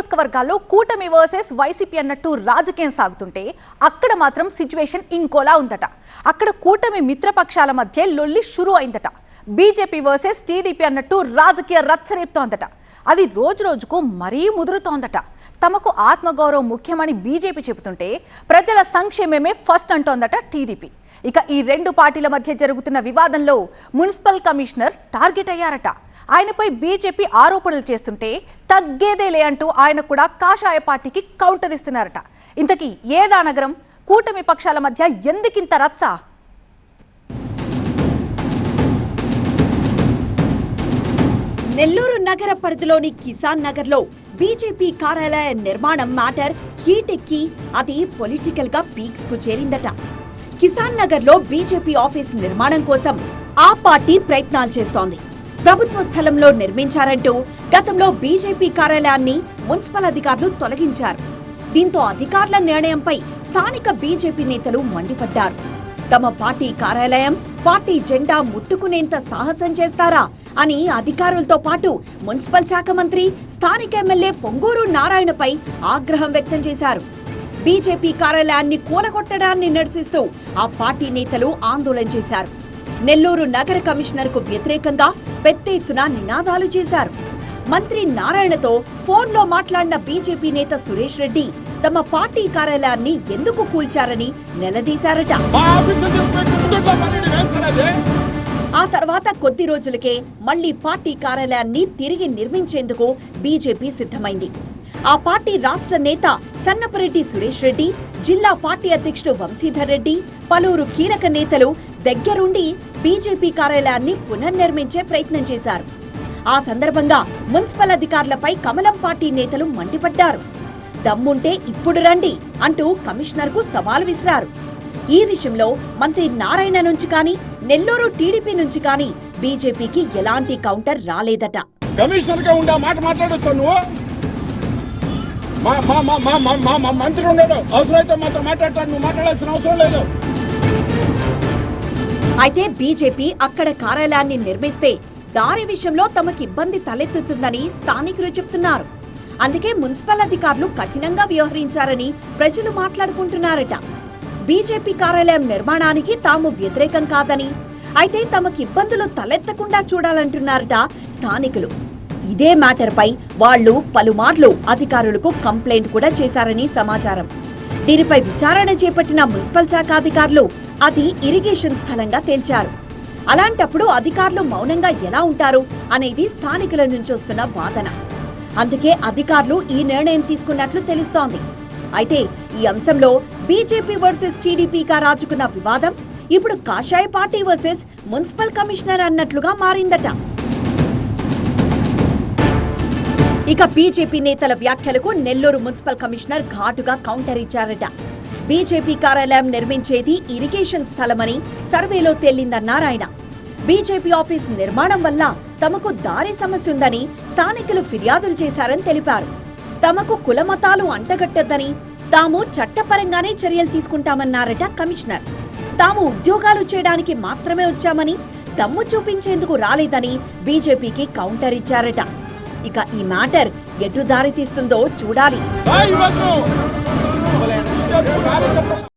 నియోజకవర్గాల్లో కూటమి versus YCP అన్నట్టు రాజకీయం సాగుతుంటే అక్కడ మాత్రం సిచ్యువేషన్ ఇంకోలా ఉందట. అక్కడ కూటమి మిత్రపక్షాల మధ్య లొల్లి షురూ అయిందట. బీజేపీ వర్సెస్ టీడీపీ అన్నట్టు రాజకీయ రచ్చరేపుతోందట. అది రోజు రోజుకు మరీ ముదురుతోందట. తమకు ఆత్మగౌరవం ముఖ్యమని బీజేపీ చెబుతుంటే ప్రజల సంక్షేమమే ఫస్ట్ అంటోందట టీడీపీ. ఇక ఈ రెండు పార్టీల మధ్య జరుగుతున్న వివాదంలో మున్సిపల్ కమిషనర్ టార్గెట్ అయ్యారట. ఆయనపై బీజేపీ ఆరోపణలు చేస్తుంటే తగ్గేదేలే అంటూ ఆయన కూడా కాషాయ పార్టీకి కౌంటర్ ఇస్తున్నారట. ఇంతకీ ఏదా నగరం? కూటమి పక్షాల మధ్య ఎందుకింత రచ్చ? నెల్లూరు నగర పరిధిలోని కిసాన్ నగర్ లో బీజేపీ కార్యాలయ నిర్మాణం మ్యాటర్ హీట్ ఎక్కి అది పొలిటికల్ గా పీక్స్ కు చేరిందట. కిసాన్ నగర్ లో బీజేపీ ఆఫీస్ నిర్మాణం కోసం ఆ పార్టీ ప్రయత్నాలు చేస్తోంది. ప్రభుత్వ స్థలంలో నిర్మించారంటూ గతంలో బీజేపీ కార్యాలయాన్ని మున్సిపల్ అధికారులు తొలగించారు. దీంతో అధికారుల నిర్ణయంపై స్థానిక బీజేపీ నేతలు మండిపడ్డారు. తమ పార్టీ కార్యాలయం, పార్టీ జెండా ముట్టుకునేంత సాహసం చేస్తారా అని అధికారులతో పాటు మున్సిపల్ శాఖ మంత్రి, స్థానిక ఎమ్మెల్యే పొంగూరు నారాయణపై ఆగ్రహం వ్యక్తం చేశారు. బీజేపీ కార్యాలయాన్ని కూలగొట్టడాన్ని నిరసిస్తూ ఆ పార్టీ నేతలు ఆందోళన చేశారు. నెల్లూరు నగర కమిషనర్ కు వ్యతిరేకంగా పెద్ద ఎత్తున నినాదాలు చేశారు. మంత్రి నారాయణతో ఫోన్లో మాట్లాడిన బీజేపీ నేత సురేష్ రెడ్డి తమ పార్టీ కార్యాలయాన్ని ఎందుకు కూల్చారని నిలదీశారట. ఆ తర్వాత కొద్ది రోజులకే మళ్లీ పార్టీ కార్యాలయాన్ని తిరిగి నిర్మించేందుకు బీజేపీ సిద్ధమైంది. ఆ పార్టీ రాష్ట్ర నేత సన్నపరెడ్డి సురేష్ రెడ్డి, జిల్లా పార్టీ అధ్యక్షుడు వంశీధర్ రెడ్డి, పలువురు కీలక నేతలు దగ్గరుండి బీజేపీ కార్యాలయాన్ని పునర్నిర్మించే ప్రయత్నం చేశారు. ఆ సందర్భంగా మున్సిపల్ అధికారులపై కమలం పార్టీ నేతలు మండిపడ్డారు. దమ్ముంటే ఇప్పుడు రండి అంటూ కమిషనర్ కు సవాల్ విసిరారు. ఈ విషయంలో మంత్రి నారాయణ నుంచి కానీ, నెల్లూరు టీడీపీ నుంచి కానీ బీజేపీకి ఎలాంటి కౌంటర్ రాలేదట. కమిషనర్ గా ఉండే మాట మాట్లాడొచ్చు నువ్వు? మంత్రి ఉన్నాడు, అవసరమైతే మాతో మాట్లాడతాడు, నువ్వు మాట్లాడాల్సిన అవసరం లేదు. అయితే బీజేపీ అక్కడ కార్యాలయాన్ని నిర్మిస్తే దారి విషయంలో తమకు ఇబ్బంది తలెత్తుతుందని స్థానికులు చెప్తున్నారు. అందుకే మున్సిపల్ అధికారులు కఠినంగా వ్యవహరించారని ప్రజలు మాట్లాడుకుంటున్నారట. బీజేపీ కార్యాలయం నిర్మాణానికి తాము వ్యతిరేకం కాదని, అయితే తమకు ఇబ్బందులు తలెత్తకుండా చూడాలంటున్నారట స్థానికులు. ఇదే మ్యాటర్ పై వాళ్లు పలుమార్లు అధికారులకు కంప్లైంట్ కూడా చేశారని సమాచారం. దీనిపై విచారణ చేపట్టిన మున్సిపల్ శాఖ అధికారులు అది ఇరిగేషన్ స్థలంగా తేల్చారు. అలాంటప్పుడు అధికారులు మౌనంగా ఎలా ఉంటారు అనేది స్థానికుల నుంచి వస్తున్న వాదన. అందుకే అధికారులు ఈ నిర్ణయం తీసుకున్నట్లు తెలుస్తోంది. అయితే ఈ అంశంలో బీజేపీ వర్సెస్ టీడీపీగా రాజుకున్న వివాదం ఇప్పుడు కాషాయ పార్టీ వర్సెస్ మున్సిపల్ కమిషనర్ అన్నట్లుగా మారిందట. ఇక బీజేపీ నేతల వ్యాఖ్యలకు నెల్లూరు మున్సిపల్ కమిషనర్ ఘాటుగా కౌంటర్ ఇచ్చారట. బీజేపీ కార్యాలయం నిర్మించేది ఇరిగేషన్ స్థలమని సర్వేలో తేలిందన్నారు ఆయన. బీజేపీ ఆఫీస్ నిర్మాణం వల్ల తమకు దారి సమస్య ఉందని స్థానికులు ఫిర్యాదులు చేశారని తెలిపారు. తమకు కులమతాలు అంటగట్టొద్దని, తాము చట్టపరంగానే చర్యలు తీసుకుంటామన్నారట కమిషనర్. తాము ఉద్యోగాలు చేయడానికి మాత్రమే వచ్చామని, దమ్ము చూపించేందుకు రాలేదని బీజేపీకి కౌంటర్ ఇచ్చారట. ఇక ఈ మ్యాటర్ ఎటు దారి తీస్తుందో చూడాలి.